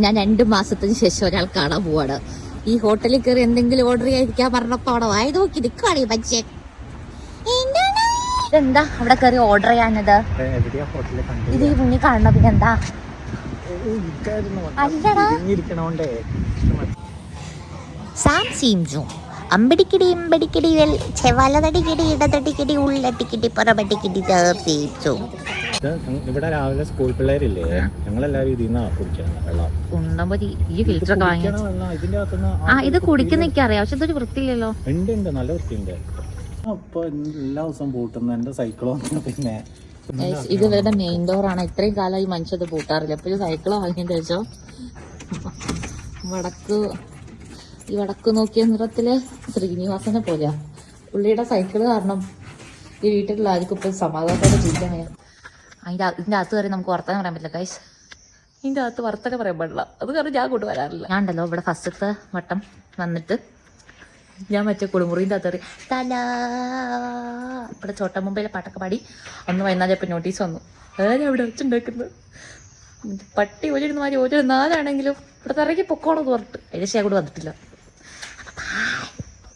ഞാൻ 2 മാസത്തിന് ശേഷം ഒരാൾ കാണാൻ പോവാണ്. ഈ ഹോട്ടലിൽ കയറി എന്തെങ്കിലും ഓർഡർ ചെയ്യാതിരിക്കാൻ പറഞ്ഞപ്പോ അവിടെ വായി നോക്കി നിൽക്കുകയാണ് ഈ മനുഷ്യൻ. ഇതെന്താ അവിടെ കയറി ഓർഡർ ചെയ്യാനത്? ഇത് ഈ മുന്നിൽ കാണണോ? പിന്നെന്താ സാം സീംസും അമ്പടിക്കിടി ഇമ്പടിക്കിടി വലതടിക്കിടി ഇടതടിക്കിടി ഉള്ളടിക്കിടി പുറമടിക്കിടി സീംസും. ഇവിടെ രാവിലെ സ്കൂൾ പിള്ളേരില്ലേ, ഞങ്ങളെല്ലാരും ഇതിന്നാ കുടിക്കുന്നത് വെള്ളം. ഉണ്ടമ്പതി ഈ ഫിൽറ്ററൊക്കെ വാങ്ങി ഇത് കുടിക്കുന്ന അറിയാം, പക്ഷെ ഇതൊരു വൃത്തിയില്ലല്ലോ. ഉണ്ട് നല്ല വൃത്തിയുണ്ട്. അപ്പൊ എല്ലാ ദിവസവും പൂട്ടുന്ന എന്റെ സൈക്കിളോ. പിന്നെ ഇത് ഇവരുടെ മെയിൻ ഡോറാണ്. ഇത്രയും കാലം ഈ മനുഷ്യത് പൂട്ടാറില്ല. എപ്പോഴും സൈക്കിളോ വാങ്ങിയതിന് ശേഷം ഈ വടക്ക് നോക്കിയ നിറത്തില് ശ്രീനിവാസനെ പോലെയാ പുള്ളിയുടെ സൈക്കിള് കാരണം ഈ വീട്ടിലുള്ള ആർക്കും ഇപ്പൊ സമാധാനത്തോടെ ജീവിക്കാൻ. ഇതിന്റെ അകത്ത് കയറി നമുക്ക് വർത്തമാനം പറയാൻ പറ്റില്ല ഗൈസ്. ഇതിന്റെ അകത്ത് വർത്തമാനം പറയാൻ പാടില്ല, അത് കാരണം ഞാൻ കൊണ്ട് വരാറില്ല. ഞാൻ ഉണ്ടല്ലോ ഇവിടെ ഫസ്റ്റത്തെ വട്ടം വന്നിട്ട് ഞാൻ മറ്റേ കുളിമുറിൻ്റെ അകത്ത് തല ഇവിടെ ചോട്ട മുംബൈയിലെ പാട്ടൊക്കെ പാടി അന്ന് വൈകുന്നേരം നോട്ടീസ് വന്നു. അതാണ് അവിടെ വെച്ചുണ്ടാക്കുന്നത്. പട്ടി ഓലിടുന്ന മാതിരി ഓരോ നാലാണെങ്കിലും ഇവിടെ ഇറങ്ങി പൊക്കോണെന്ന് പറഞ്ഞിട്ട് അതിന് ശേഷം കൂടെ വന്നിട്ടില്ല.